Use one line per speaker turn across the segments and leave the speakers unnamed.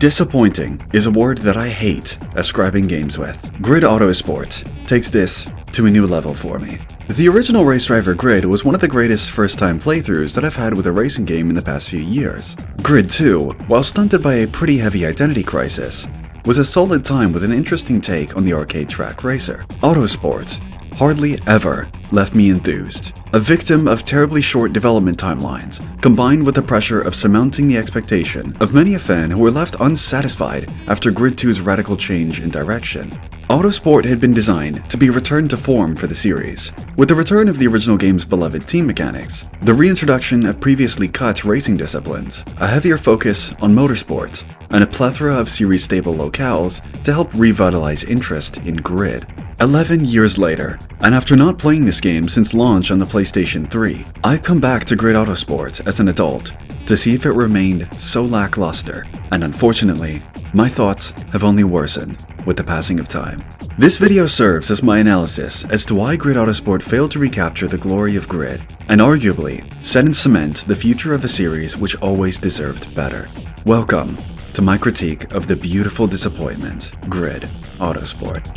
Disappointing is a word that I hate ascribing games with. Grid Autosport takes this to a new level for me. The original race driver Grid was one of the greatest first-time playthroughs that I've had with a racing game in the past few years. Grid 2, while stunted by a pretty heavy identity crisis, was a solid time with an interesting take on the arcade track racer. Autosport hardly ever left me enthused. A victim of terribly short development timelines, combined with the pressure of surmounting the expectation of many a fan who were left unsatisfied after Grid 2's radical change in direction. Autosport had been designed to be a return to form for the series, with the return of the original game's beloved team mechanics, the reintroduction of previously cut racing disciplines, a heavier focus on motorsport, and a plethora of series-stable locales to help revitalize interest in Grid. 11 years later, and after not playing this game since launch on the PlayStation 3, I've come back to Grid Autosport as an adult to see if it remained so lackluster, and unfortunately, my thoughts have only worsened with the passing of time. This video serves as my analysis as to why Grid Autosport failed to recapture the glory of Grid, and arguably set in cement the future of a series which always deserved better. Welcome to my critique of the beautiful disappointment, Grid Autosport.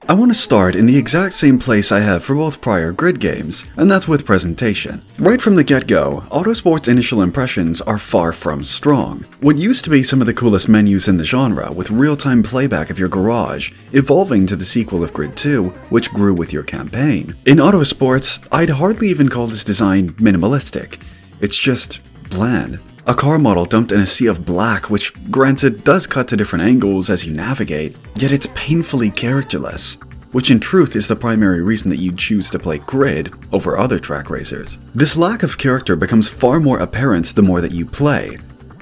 I want to start in the exact same place I have for both prior Grid games, and that's with presentation. Right from the get-go, Autosport's initial impressions are far from strong. What used to be some of the coolest menus in the genre, with real-time playback of your garage, evolving to the sequel of Grid 2, which grew with your campaign. In Autosport, I'd hardly even call this design minimalistic. It's just bland. A car model dumped in a sea of black, which granted does cut to different angles as you navigate, yet it's painfully characterless, which in truth is the primary reason that you'd choose to play Grid over other track racers. This lack of character becomes far more apparent the more that you play.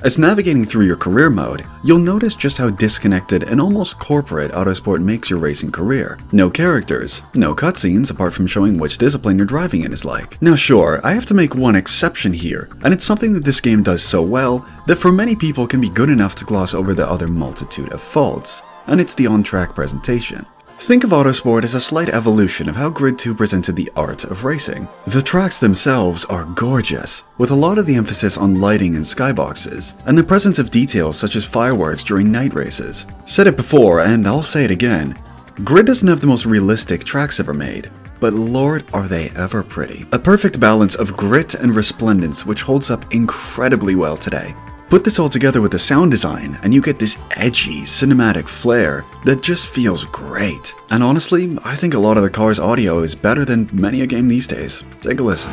As navigating through your career mode, you'll notice just how disconnected and almost corporate Autosport makes your racing career. No characters, no cutscenes apart from showing which discipline you're driving in is like. Now sure, I have to make one exception here, and it's something that this game does so well that for many people can be good enough to gloss over the other multitude of faults, and it's the on-track presentation. Think of Autosport as a slight evolution of how Grid 2 presented the art of racing. The tracks themselves are gorgeous, with a lot of the emphasis on lighting and skyboxes, and the presence of details such as fireworks during night races. Said it before, and I'll say it again, Grid doesn't have the most realistic tracks ever made, but lord are they ever pretty. A perfect balance of grit and resplendence which holds up incredibly well today. Put this all together with the sound design, and you get this edgy, cinematic flair that just feels great. And honestly, I think a lot of the car's audio is better than many a game these days. Take a listen.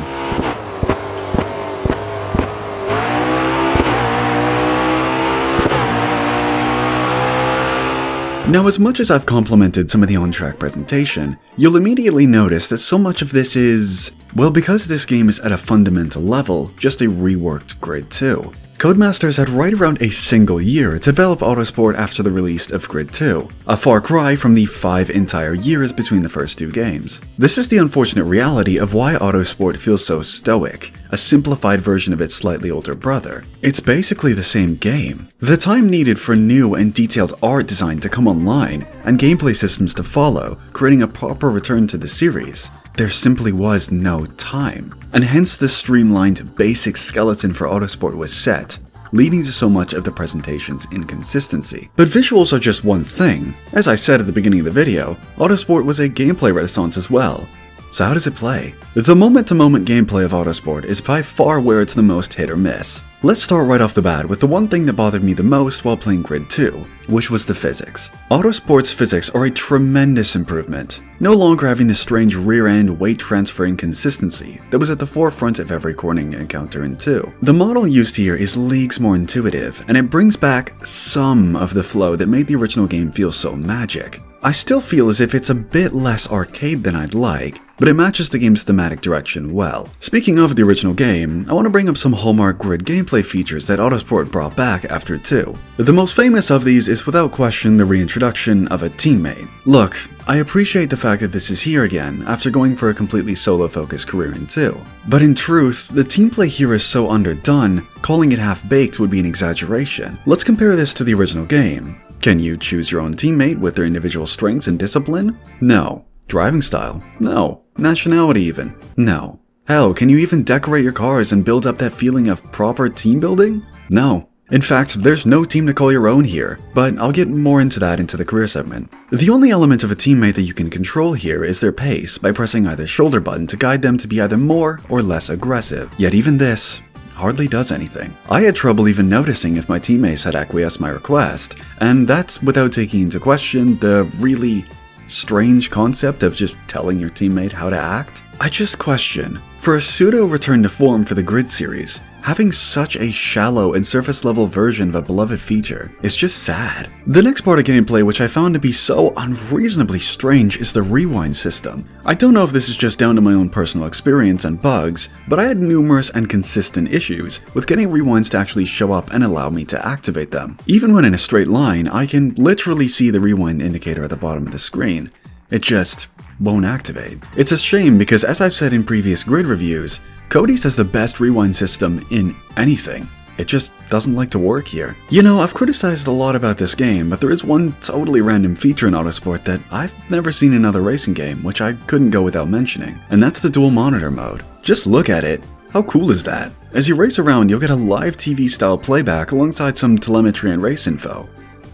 Now, as much as I've complimented some of the on-track presentation, you'll immediately notice that so much of this is, well, because this game is at a fundamental level, just a reworked Grid 2. Codemasters had right around a single year to develop Autosport after the release of Grid 2, a far cry from the 5 entire years between the first two games. This is the unfortunate reality of why Autosport feels so stoic, a simplified version of its slightly older brother. It's basically the same game. The time needed for new and detailed art design to come online, and gameplay systems to follow, creating a proper return to the series, there simply was no time. And hence the streamlined, basic skeleton for Autosport was set, leading to so much of the presentation's inconsistency. But visuals are just one thing. As I said at the beginning of the video, Autosport was a gameplay renaissance as well. So how does it play? The moment-to-moment gameplay of Autosport is by far where it's the most hit or miss. Let's start right off the bat with the one thing that bothered me the most while playing Grid 2, which was the physics. Autosport's physics are a tremendous improvement, no longer having the strange rear-end weight transfer inconsistency that was at the forefront of every cornering encounter in 2. The model used here is leagues more intuitive, and it brings back some of the flow that made the original game feel so magic. I still feel as if it's a bit less arcade than I'd like, but it matches the game's thematic direction well. Speaking of the original game, I want to bring up some hallmark Grid gameplay features that Autosport brought back after 2. The most famous of these is without question the reintroduction of a teammate. Look, I appreciate the fact that this is here again after going for a completely solo-focused career in 2. But in truth, the team play here is so underdone, calling it half-baked would be an exaggeration. Let's compare this to the original game. Can you choose your own teammate with their individual strengths and discipline? No. Driving style? No. Nationality even? No. Hell, can you even decorate your cars and build up that feeling of proper team building? No. In fact, there's no team to call your own here, but I'll get more into that into the career segment. The only element of a teammate that you can control here is their pace by pressing either shoulder button to guide them to be either more or less aggressive. Yet even this hardly does anything. I had trouble even noticing if my teammates had acquiesced my request, and that's without taking into question the really strange concept of just telling your teammate how to act. I just question, for a pseudo return to form for the Grid series, having such a shallow and surface level version of a beloved feature is just sad. The next part of gameplay which I found to be so unreasonably strange is the rewind system. I don't know if this is just down to my own personal experience and bugs, but I had numerous and consistent issues with getting rewinds to actually show up and allow me to activate them. Even when in a straight line, I can literally see the rewind indicator at the bottom of the screen. It just won't activate. It's a shame because, as I've said in previous Grid reviews, Cody's has the best rewind system in anything. It just doesn't like to work here. You know, I've criticized a lot about this game, but there is one totally random feature in Autosport that I've never seen in another racing game, which I couldn't go without mentioning, and that's the dual monitor mode. Just look at it. How cool is that? As you race around, you'll get a live TV style playback alongside some telemetry and race info.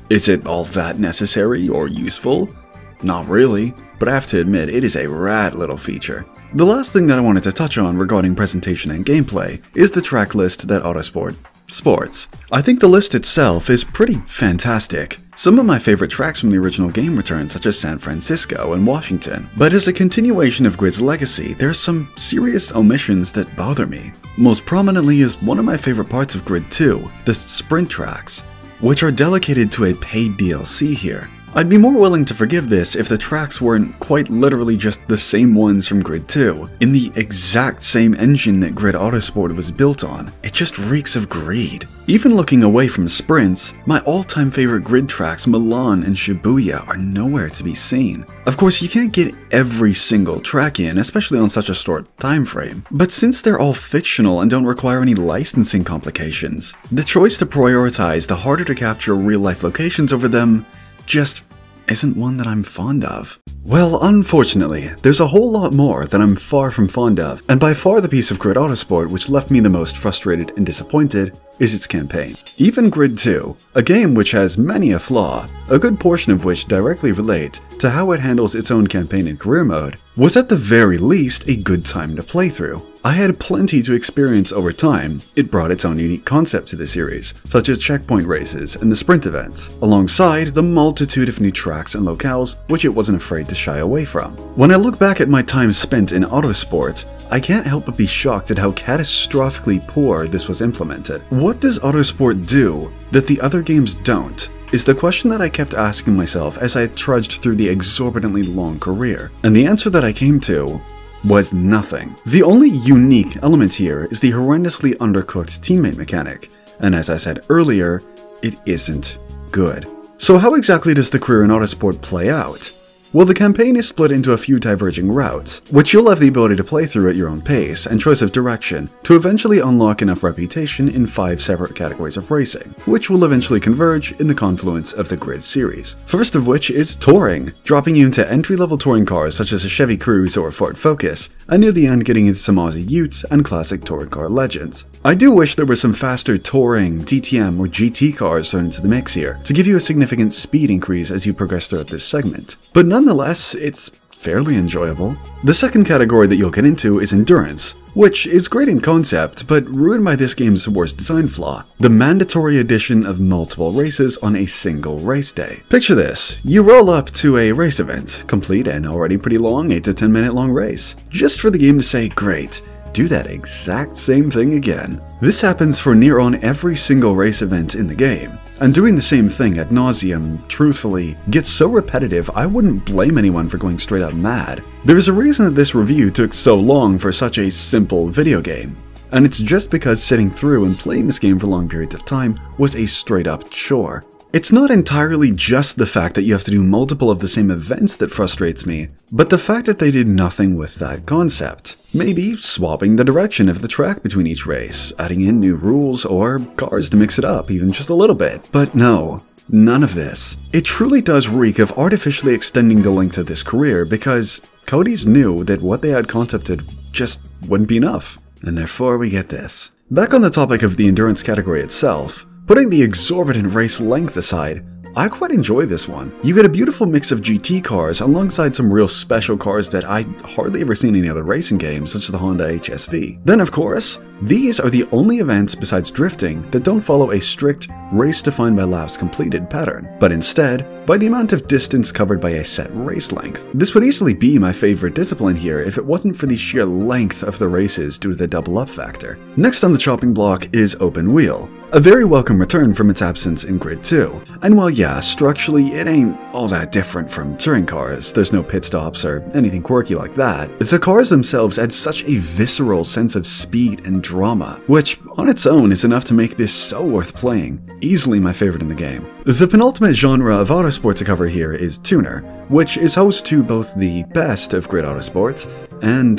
Is it all that necessary or useful? Not really, but I have to admit it is a rad little feature. The last thing that I wanted to touch on regarding presentation and gameplay is the track list that Autosport sports. I think the list itself is pretty fantastic. Some of my favorite tracks from the original game return, such as San Francisco and Washington, but as a continuation of Grid's legacy, there's some serious omissions that bother me. Most prominently is one of my favorite parts of Grid 2, the sprint tracks, which are delegated to a paid DLC here. I'd be more willing to forgive this if the tracks weren't quite literally just the same ones from Grid 2, in the exact same engine that Grid Autosport was built on. It just reeks of greed. Even looking away from sprints, my all-time favorite Grid tracks Milan and Shibuya are nowhere to be seen. Of course, you can't get every single track in, especially on such a short time frame, but since they're all fictional and don't require any licensing complications, the choice to prioritize the harder to capture real-life locations over them just isn't one that I'm fond of. Well, unfortunately, there's a whole lot more that I'm far from fond of, and by far the piece of Grid Autosport which left me the most frustrated and disappointed is its campaign. Even Grid 2, a game which has many a flaw, a good portion of which directly relate to how it handles its own campaign and career mode, was at the very least a good time to play through. I had plenty to experience over time. It brought its own unique concept to the series, such as checkpoint races and the sprint events, alongside the multitude of new tracks and locales which it wasn't afraid to shy away from. When I look back at my time spent in Autosport, I can't help but be shocked at how catastrophically poor this was implemented. What does Autosport do that the other games don't? Is the question that I kept asking myself as I trudged through the exorbitantly long career. And the answer that I came to was nothing. The only unique element here is the horrendously undercooked teammate mechanic, and as I said earlier, it isn't good. So how exactly does the career in Autosport play out? Well, the campaign is split into a few diverging routes, which you'll have the ability to play through at your own pace and choice of direction to eventually unlock enough reputation in 5 separate categories of racing, which will eventually converge in the confluence of the Grid series. First of which is touring, dropping you into entry-level touring cars such as a Chevy Cruze or Ford Focus, and near the end getting into some Aussie Utes and classic touring car legends. I do wish there were some faster touring, DTM, or GT cars thrown into the mix here, to give you a significant speed increase as you progress throughout this segment, but nonetheless, it's fairly enjoyable. The second category that you'll get into is endurance, which is great in concept, but ruined by this game's worst design flaw: the mandatory addition of multiple races on a single race day. Picture this: you roll up to a race event, complete an already pretty long 8 to 10 minute long race, just for the game to say, great, do that exact same thing again. This happens for near on every single race event in the game, and doing the same thing ad nauseum, truthfully, gets so repetitive I wouldn't blame anyone for going straight up mad. There's a reason that this review took so long for such a simple video game, and it's just because sitting through and playing this game for long periods of time was a straight up chore. It's not entirely just the fact that you have to do multiple of the same events that frustrates me, but the fact that they did nothing with that concept. Maybe swapping the direction of the track between each race, adding in new rules or cars to mix it up even just a little bit. But no, none of this. It truly does reek of artificially extending the length of this career because Cody's knew that what they had concepted just wouldn't be enough. And therefore we get this. Back on the topic of the endurance category itself, putting the exorbitant race length aside, I quite enjoy this one. You get a beautiful mix of GT cars alongside some real special cars that I hardly ever seen in any other racing games, such as the Honda HSV. Then of course, these are the only events besides drifting that don't follow a strict race defined by laps completed pattern, but instead by the amount of distance covered by a set race length. This would easily be my favorite discipline here if it wasn't for the sheer length of the races due to the double up factor. Next on the chopping block is open wheel. A very welcome return from its absence in Grid 2. And while yeah, structurally it ain't all that different from touring cars, there's no pit stops or anything quirky like that, the cars themselves add such a visceral sense of speed and drama, which on its own is enough to make this so worth playing. Easily my favorite in the game. The penultimate genre of Autosport to cover here is Tuner, which is host to both the best of Grid Autosport and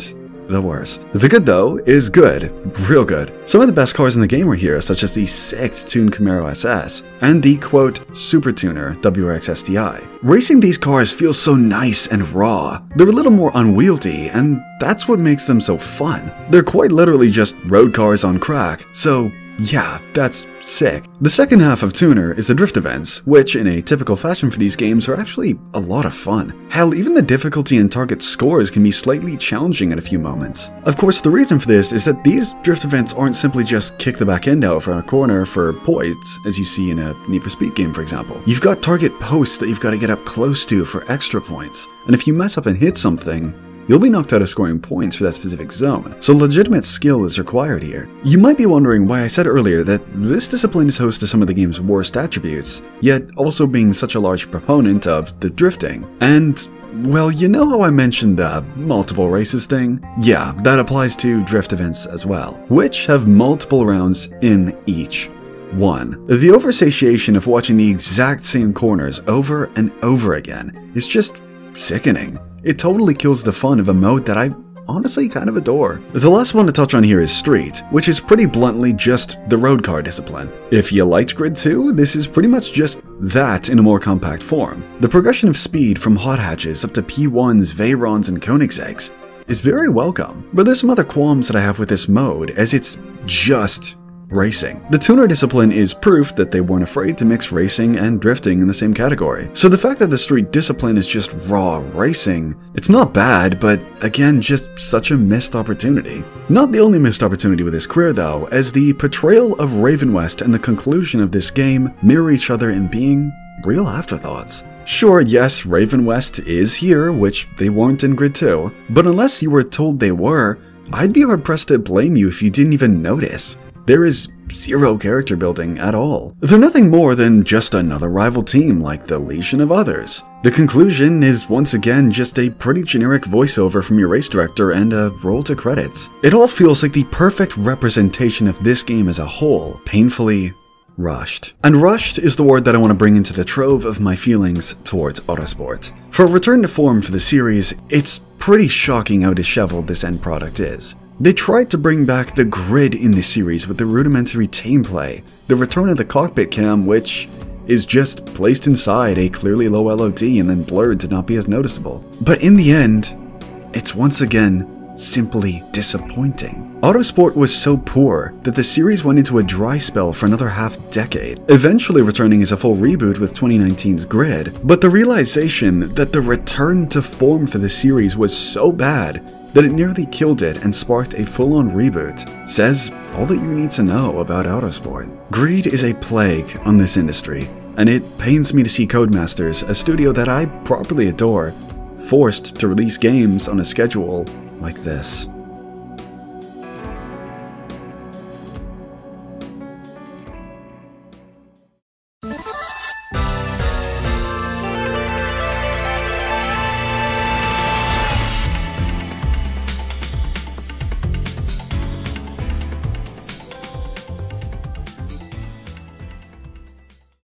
the worst. The good though is good, real good. Some of the best cars in the game are here, such as the sick tuned Camaro SS and the quote Super Tuner WRX STI. Racing these cars feels so nice and raw. They're a little more unwieldy, and that's what makes them so fun. They're quite literally just road cars on crack, so yeah, that's sick. The second half of Tuner is the drift events, which in a typical fashion for these games are actually a lot of fun. Hell, even the difficulty and target scores can be slightly challenging at a few moments. Of course, the reason for this is that these drift events aren't simply just kick the back end out from a corner for points, as you see in a Need for Speed game for example. You've got target posts that you've got to get up close to for extra points, and if you mess up and hit something, you'll be knocked out of scoring points for that specific zone, so legitimate skill is required here. You might be wondering why I said earlier that this discipline is host to some of the game's worst attributes, yet also being such a large proponent of the drifting. And well, you know how I mentioned the multiple races thing? Yeah, that applies to drift events as well, which have multiple rounds in each. 1. The oversatiation of watching the exact same corners over and over again is just sickening. It totally kills the fun of a mode that I honestly kind of adore. The last one to touch on here is Street, which is pretty bluntly just the road car discipline. If you liked Grid 2, this is pretty much just that in a more compact form. The progression of speed from hot hatches up to P1s, Veyrons, and Koenigsegg's is very welcome, but there's some other qualms that I have with this mode, as it's just racing. The tuner discipline is proof that they weren't afraid to mix racing and drifting in the same category. So the fact that the street discipline is just raw racing, it's not bad, but again, just such a missed opportunity. Not the only missed opportunity with this career though, as the portrayal of Raven West and the conclusion of this game mirror each other in being real afterthoughts. Sure, yes, Raven West is here, which they weren't in Grid 2, but unless you were told they were, I'd be hard-pressed to blame you if you didn't even notice. There is zero character building at all. They're nothing more than just another rival team like the Legion of Others. The conclusion is once again just a pretty generic voiceover from your race director and a roll to credits. It all feels like the perfect representation of this game as a whole, painfully rushed. And rushed is the word that I want to bring into the trove of my feelings towards Autosport. For a return to form for the series, it's pretty shocking how disheveled this end product is. They tried to bring back the grid in the series with the rudimentary gameplay, the return of the cockpit cam, which is just placed inside a clearly low LOD and then blurred to not be as noticeable. But in the end, it's once again simply disappointing. Autosport was so poor that the series went into a dry spell for another half-decade, eventually returning as a full reboot with 2019's Grid, but the realization that the return to form for the series was so bad that it nearly killed it and sparked a full-on reboot says all that you need to know about Autosport. Greed is a plague on this industry, and it pains me to see Codemasters, a studio that I properly adore, forced to release games on a schedule like this.